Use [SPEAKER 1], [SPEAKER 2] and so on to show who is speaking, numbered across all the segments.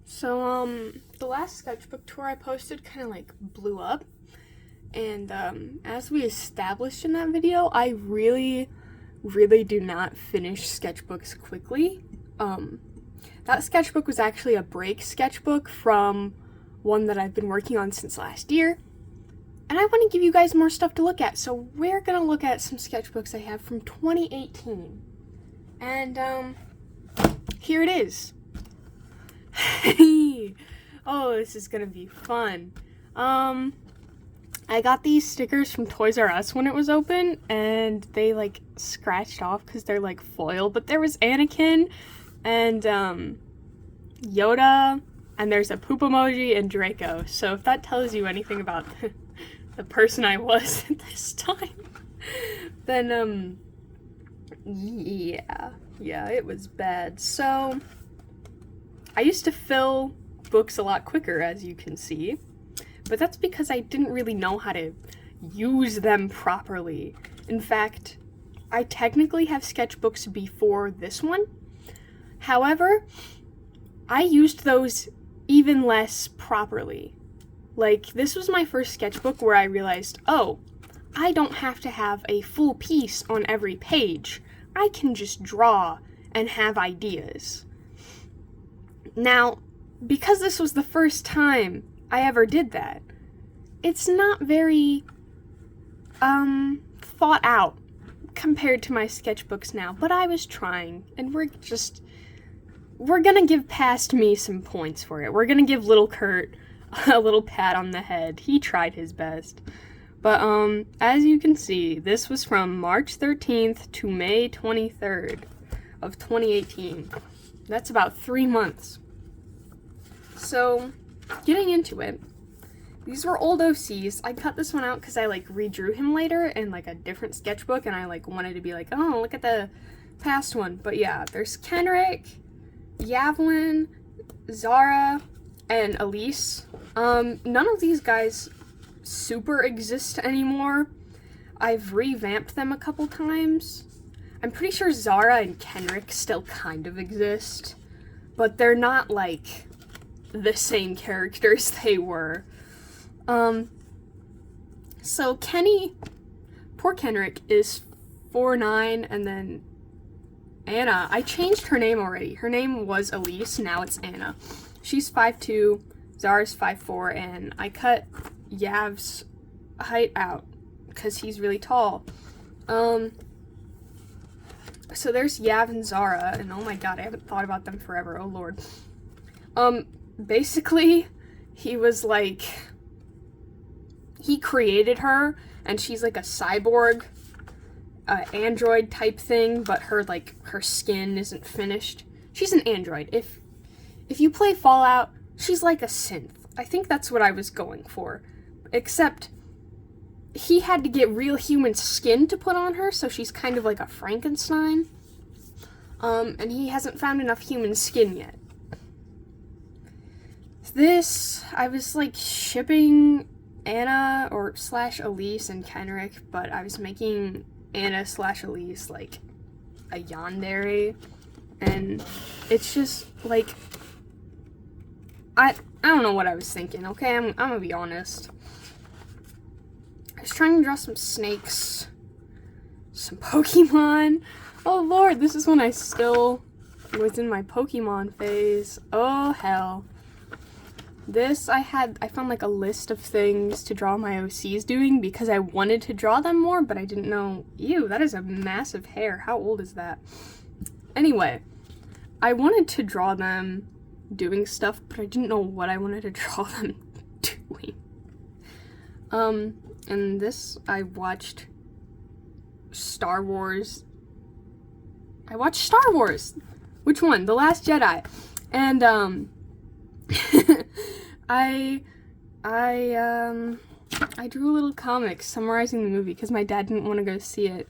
[SPEAKER 1] So, the last sketchbook tour I posted kind of like blew up. And, as we established in that video, I really do not finish sketchbooks quickly. That sketchbook was actually a break sketchbook from one that I've been working on since last year. And I want to give you guys more stuff to look at, so we're going to look at some sketchbooks I have from 2018. And, here it is. Oh, this is gonna be fun. I got these stickers from Toys R Us when it was open, and they like scratched off because they're like foil, but there was Anakin and Yoda, and there's a poop emoji and Draco. So if that tells you anything about the person I was at this time, then yeah, it was bad. So I used to fill books a lot quicker, as you can see, but that's because I didn't really know how to use them properly. In fact, I technically have sketchbooks before this one. However, I used those even less properly. Like, this was my first sketchbook where I realized, oh, I don't have to have a full piece on every page. I can just draw and have ideas. Now, because this was the first time I ever did that, it's not very, thought out compared to my sketchbooks now, but I was trying, and we're gonna give past me some points for it. We're gonna give little Kurt a little pat on the head. He tried his best. But, as you can see, this was from March 13th to May 23rd of 2018. That's about 3 months. So, getting into it, these were old OCs. I cut this one out because I, like, redrew him later in, like, a different sketchbook, and I, like, wanted to be like, oh, look at the past one. But, yeah, there's Kenrick, Yavlin, Zara, and Elise. None of these guys super exist anymore. I've revamped them a couple times. I'm pretty sure Zara and Kenrick still kind of exist, but they're not, like, the same characters they were. So poor Kenrick is 4'9", and then Anna, I changed her name already. Her name was Elise, now it's Anna. She's 5'2", Zara's 5'4", and I cut Yav's height out because he's really tall. So there's Yav and Zara, and oh my god, I haven't thought about them forever, oh lord. Basically, he was like, he created her, and she's like a cyborg, android type thing, but her skin isn't finished. She's an android. If you play Fallout, she's like a synth. I think that's what I was going for. Except, he had to get real human skin to put on her, so she's kind of like a Frankenstein. And he hasn't found enough human skin yet. This, I was like shipping Anna / Elise and Kenrick, but I was making Anna / Elise like a yandere, and it's just like, I don't know what I was thinking, okay? I'm gonna be honest. I was trying to draw some snakes, some Pokemon. Oh lord, this is when I still was in my Pokemon phase. Oh hell. This, I found like a list of things to draw my OCs doing because I wanted to draw them more, but I didn't know. Ew, that is a massive hair. How old is that? Anyway, I wanted to draw them doing stuff, but I didn't know what I wanted to draw them doing. And this, I watched Star Wars. Which one? The Last Jedi. And, I drew a little comic summarizing the movie because my dad didn't want to go see it.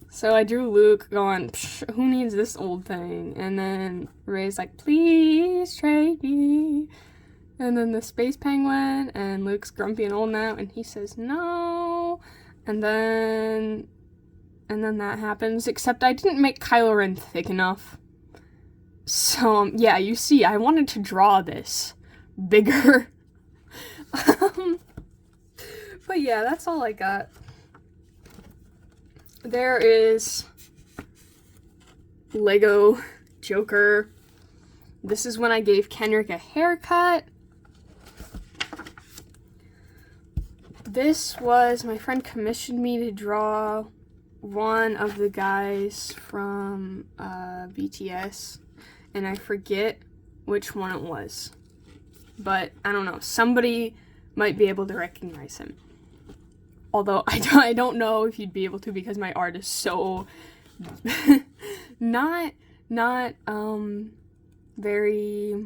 [SPEAKER 1] So I drew Luke going, who needs this old thing? And then Rey's like, please trade me. And then the space penguin, and Luke's grumpy and old now, and he says no. And then that happens, except I didn't make Kylo Ren thick enough. So, yeah, you see, I wanted to draw this bigger. But yeah, that's all I got. There is Lego Joker. This is when I gave Kenrick a haircut. This was, my friend commissioned me to draw one of the guys from BTS, and I forget which one it was. But, I don't know, somebody might be able to recognize him. Although, I don't know if you'd be able to because my art is so not very...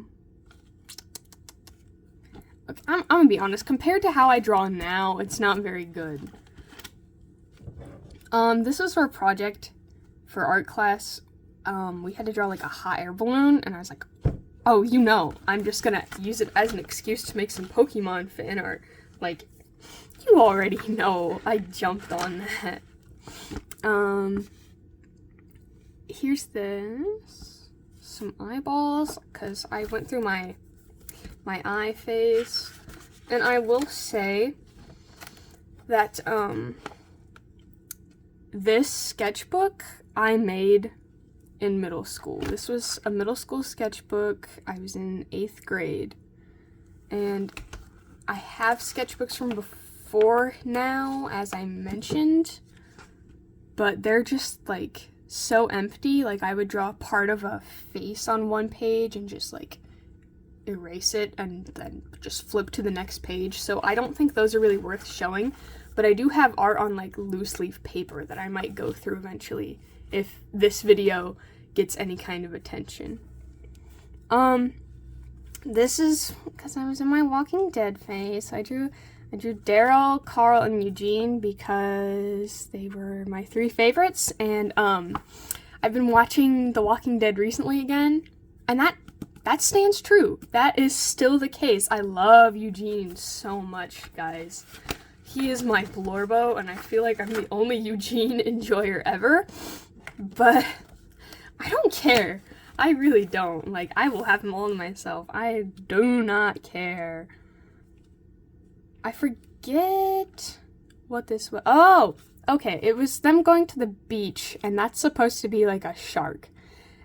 [SPEAKER 1] Okay, I'm gonna be honest, compared to how I draw now, it's not very good. This was our project for art class. We had to draw like a hot air balloon, and I was like, oh, you know, I'm just gonna use it as an excuse to make some Pokemon fan art. Like, you already know I jumped on that. Here's this. Some eyeballs, because I went through my eye phase. And I will say that, this sketchbook I made in middle school. This was a middle school sketchbook. I was in 8th grade. And I have sketchbooks from before now, as I mentioned, but they're just like so empty. Like, I would draw part of a face on one page and just like erase it and then just flip to the next page. So I don't think those are really worth showing, but I do have art on like loose leaf paper that I might go through eventually if this video gets any kind of attention. This is because I was in my Walking Dead phase. I drew Daryl, Carl, and Eugene because they were my 3 favorites, and I've been watching The Walking Dead recently again, and that stands true. That is still the case. I love Eugene so much, guys. He is my Blorbo, and I feel like I'm the only Eugene enjoyer ever, but I don't care. I really don't. Like, I will have them all to myself. I do not care. I forget what this was. Oh, okay. It was them going to the beach, and that's supposed to be like a shark.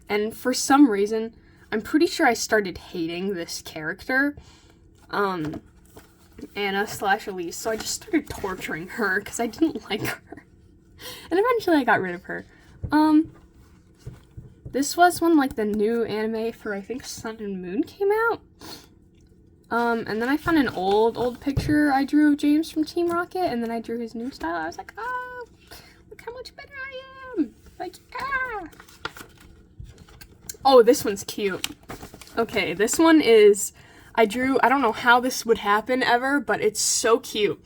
[SPEAKER 1] And for some reason, I'm pretty sure I started hating this character, Anna/Elise, so I just started torturing her because I didn't like her. And eventually I got rid of her. This was when, like, the new anime for, I think, Sun and Moon came out. And then I found an old picture I drew of James from Team Rocket, and then I drew his new style. I was like, oh, look how much better I am. Like, ah. Oh, this one's cute. Okay, this one is, I don't know how this would happen ever, but it's so cute.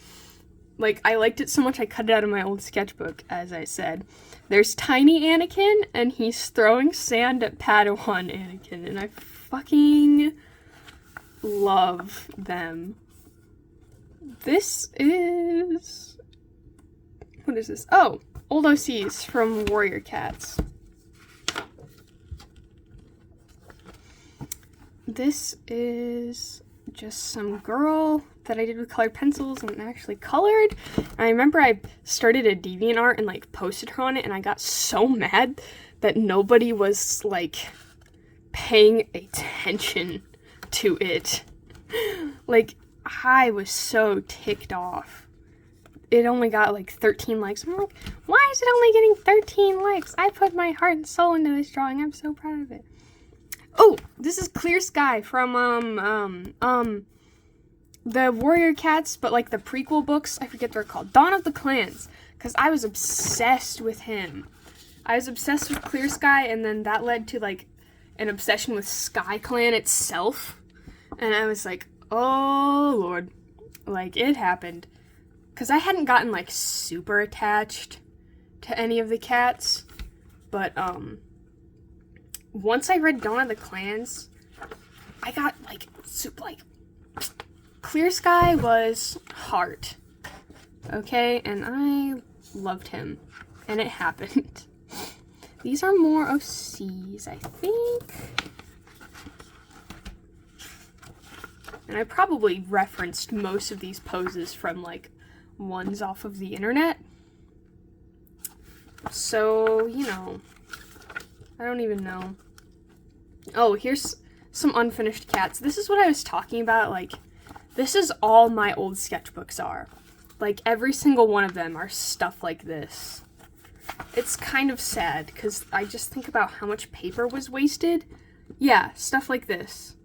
[SPEAKER 1] Like, I liked it so much I cut it out of my old sketchbook, as I said. There's tiny Anakin, and he's throwing sand at Padawan Anakin, and I fucking love them. This is... what is this? Oh, old OCs from Warrior Cats. This is just some girl that I did with colored pencils and actually colored. And I remember I started a DeviantArt and like posted her on it, and I got so mad that nobody was like paying attention to it. Like, I was so ticked off. It only got like 13 likes. I'm like, why is it only getting 13 likes? I put my heart and soul into this drawing. I'm so proud of it. Oh, this is Clear Sky from the Warrior Cats, but like the prequel books. I forget what they're called. Dawn of the Clans, because I was obsessed with him. I was obsessed with Clear Sky, and then that led to like an obsession with Sky Clan itself. And I was like, oh Lord, like it happened. Because I hadn't gotten like super attached to any of the cats, but once I read Dawn of the Clans, I got like super like Clear Sky was heart. Okay, and I loved him. And it happened. These are more OCs, I think. And I probably referenced most of these poses from, like, ones off of the internet. So, you know, I don't even know. Oh, here's some unfinished cats. This is what I was talking about. Like, this is all my old sketchbooks are. Like, every single one of them are stuff like this. It's kind of sad, because I just think about how much paper was wasted. Yeah, stuff like this.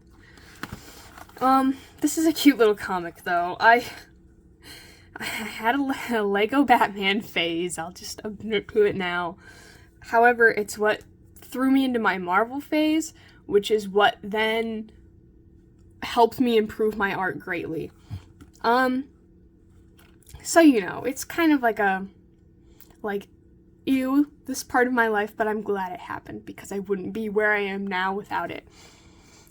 [SPEAKER 1] This is a cute little comic, though. I had a Lego Batman phase. I'll just admit to it now. However, it's what threw me into my Marvel phase, which is what then helped me improve my art greatly. So, you know, it's kind of like, ew, this part of my life, but I'm glad it happened, because I wouldn't be where I am now without it.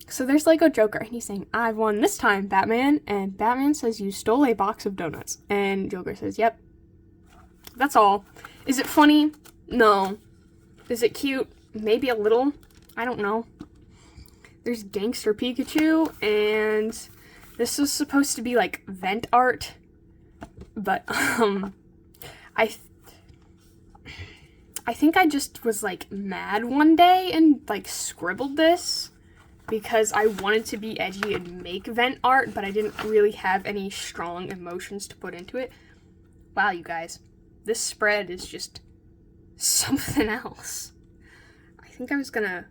[SPEAKER 1] So there's Lego Joker, and he's saying, "I've won this time, Batman," and Batman says, "You stole a box of donuts," and Joker says, "Yep." That's all. Is it funny? No. Is it cute? Maybe a little. I don't know. There's Gangster Pikachu, and this was supposed to be, like, vent art, but, I think I just was, like, mad one day and, like, scribbled this because I wanted to be edgy and make vent art, but I didn't really have any strong emotions to put into it. Wow, you guys. This spread is just something else. I think I was gonna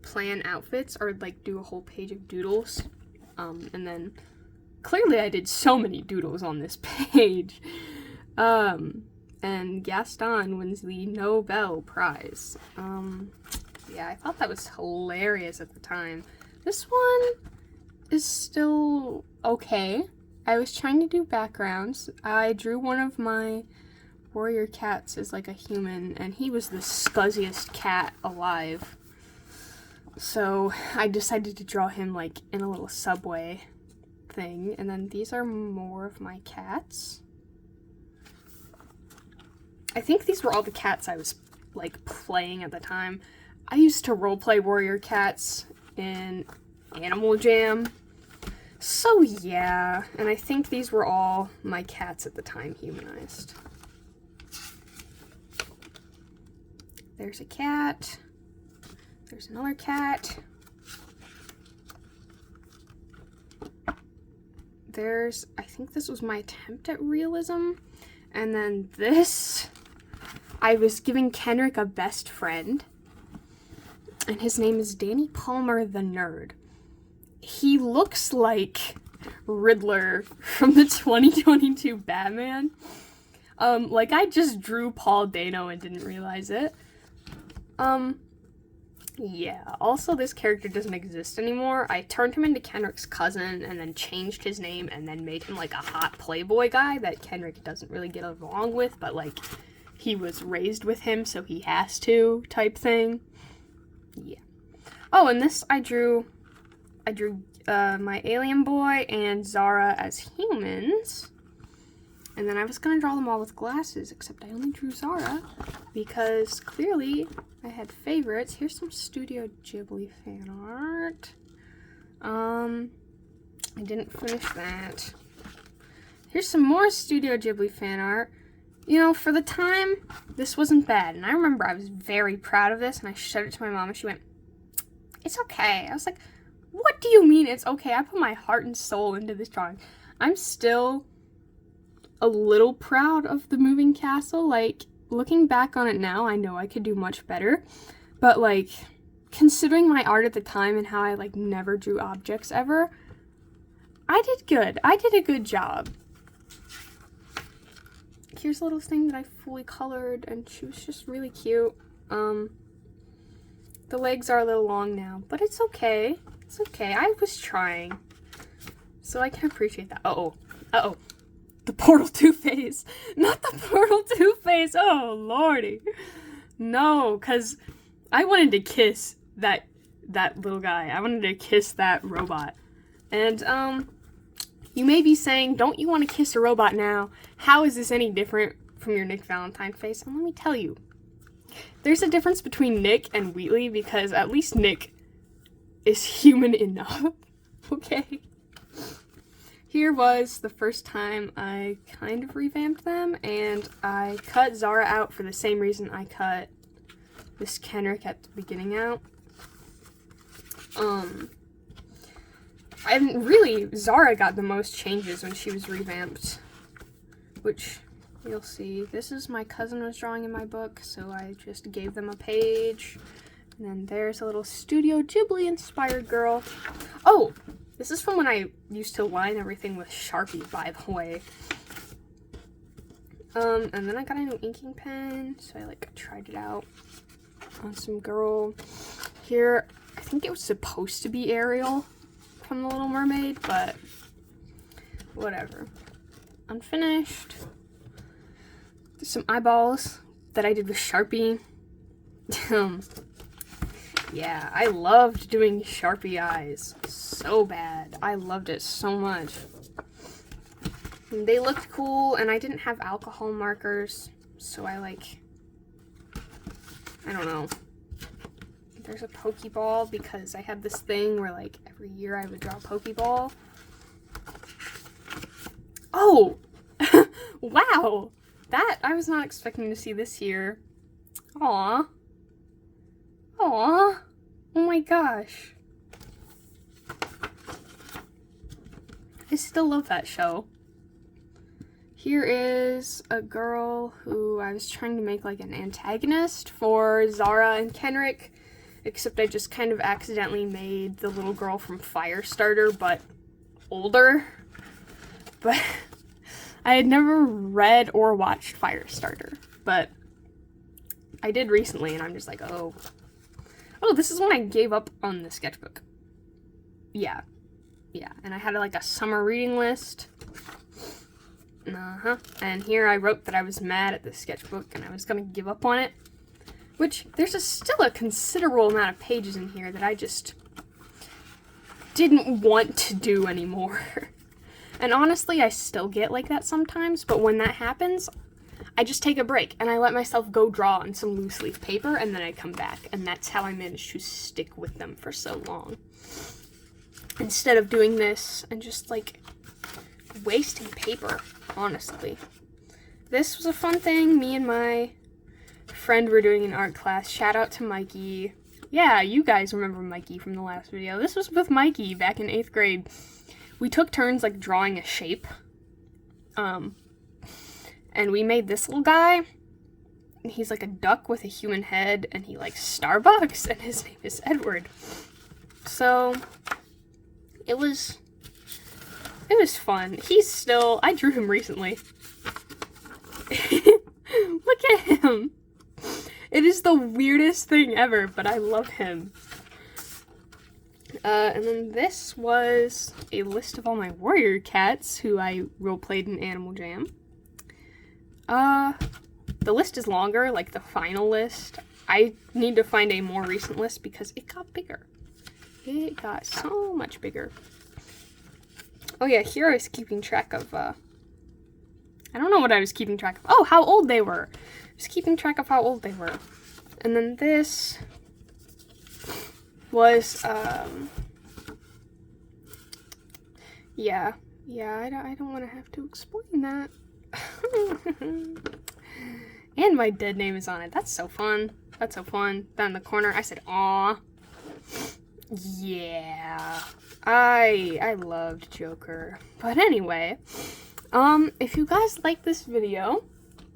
[SPEAKER 1] plan outfits or, like, do a whole page of doodles. And then clearly I did so many doodles on this page. And Gaston wins the Nobel Prize. Yeah, I thought that was hilarious at the time. This one is still okay. I was trying to do backgrounds. I drew one of my warrior cats as, like, a human, and he was the scuzziest cat alive. So I decided to draw him, like, in a little subway thing. And then these are more of my cats. I think these were all the cats I was, like, playing at the time. I used to roleplay warrior cats in Animal Jam. So yeah, and I think these were all my cats at the time humanized. There's a cat. There's another cat. I think this was my attempt at realism. And then this, I was giving Kenrick a best friend. And his name is Danny Palmer the Nerd. He looks like Riddler from the 2022 Batman. Like, I just drew Paul Dano and didn't realize it. Yeah, also this character doesn't exist anymore. I turned him into Kenrick's cousin and then changed his name and then made him, like, a hot playboy guy that Kenrick doesn't really get along with, but, like, he was raised with him, so he has to, type thing. Yeah. Oh, and this I drew my alien boy and Zara as humans. And then I was going to draw them all with glasses, except I only drew Zara because clearly I had favorites. Here's some Studio Ghibli fan art. I didn't finish that. Here's some more Studio Ghibli fan art. You know, for the time, this wasn't bad. And I remember I was very proud of this, and I showed it to my mom, and she went, "It's okay." I was like, "What do you mean it's okay? I put my heart and soul into this drawing." I'm still a little proud of the moving castle. Like, looking back on it now, I know I could do much better. But, like, considering my art at the time and how I, like, never drew objects ever, I did good. I did a good job. Here's a little thing that I fully colored, and she was just really cute. The legs are a little long now, but it's okay. It's okay. I was trying. So I can appreciate that. Uh-oh. Uh-oh. The Portal 2 phase. Not the Portal 2 phase. Oh, lordy. No, because I wanted to kiss that little guy. I wanted to kiss that robot. And, you may be saying, don't you want to kiss a robot now? How is this any different from your Nick Valentine face? And let me tell you. There's a difference between Nick and Wheatley because at least Nick is human enough. Okay? here was the first time I kind of revamped them, and I cut Zara out for the same reason I cut Miss Kenrick at the beginning out. Zara got the most changes when she was revamped, which you'll see. This is my cousin was drawing in my book, so I just gave them a page. And then there's a little Studio Ghibli inspired girl. Oh, this is from when I used to line everything with Sharpie, by the way. And then I got a new inking pen, so I like tried it out on some girl. Here, I think it was supposed to be Ariel from The Little Mermaid, but whatever. Unfinished. There's some eyeballs that I did with Sharpie. Yeah, I loved doing Sharpie eyes so bad. I loved it so much. And they looked cool, and I didn't have alcohol markers, so I don't know. There's a Pokeball because I had this thing where like every year I would draw a Pokeball. Oh! Wow! That, I was not expecting to see this here. Aww. Aww. Oh my gosh. I still love that show. Here is a girl who I was trying to make like an antagonist for Zara and Kenrick, except I just kind of accidentally made the little girl from Firestarter, but older. But I had never read or watched Firestarter, but I did recently, and I'm just like, oh, this is when I gave up on the sketchbook. Yeah, and I had like a summer reading list. And here I wrote that I was mad at the sketchbook and I was gonna give up on it. Which, there's still a considerable amount of pages in here that I just didn't want to do anymore. And honestly, I still get like that sometimes, but when that happens, I just take a break and I let myself go draw on some loose leaf paper, and then I come back, and that's how I managed to stick with them for so long. Instead of doing this and just like wasting paper, honestly. This was a fun thing. Me and my friend were doing an art class. Shout out to Mikey. Yeah, you guys remember Mikey from the last video. This was with Mikey back in 8th grade. We took turns like drawing a shape. And we made this little guy. He's like a duck with a human head, and he likes Starbucks, and his name is Edward. So it was fun. I drew him recently. Look at him. It is the weirdest thing ever, but I love him. And then this was a list of all my warrior cats who I roleplayed in Animal Jam. The list is longer, like the final list. I need to find a more recent list because it got bigger. It got so much bigger. Oh yeah, here I was keeping track of, I don't know what I was keeping track of. Oh, how old they were. I was keeping track of how old they were. And then this was, yeah, I don't want to have to explain that. And my dead name is on it. That's so fun. Down in the corner, I said, aw. Yeah. I loved Joker. But anyway, if you guys like this video,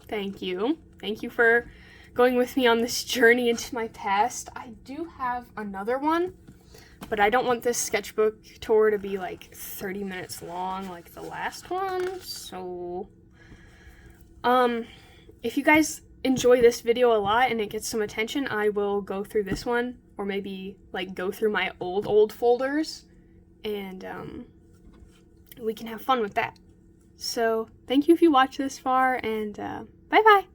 [SPEAKER 1] thank you. Thank you for going with me on this journey into my past. I do have another one, but I don't want this sketchbook tour to be like 30 minutes long like the last one. So, if you guys enjoy this video a lot and it gets some attention, I will go through this one, or maybe like go through my old folders, and we can have fun with that. So thank you if you watched this far, and bye bye.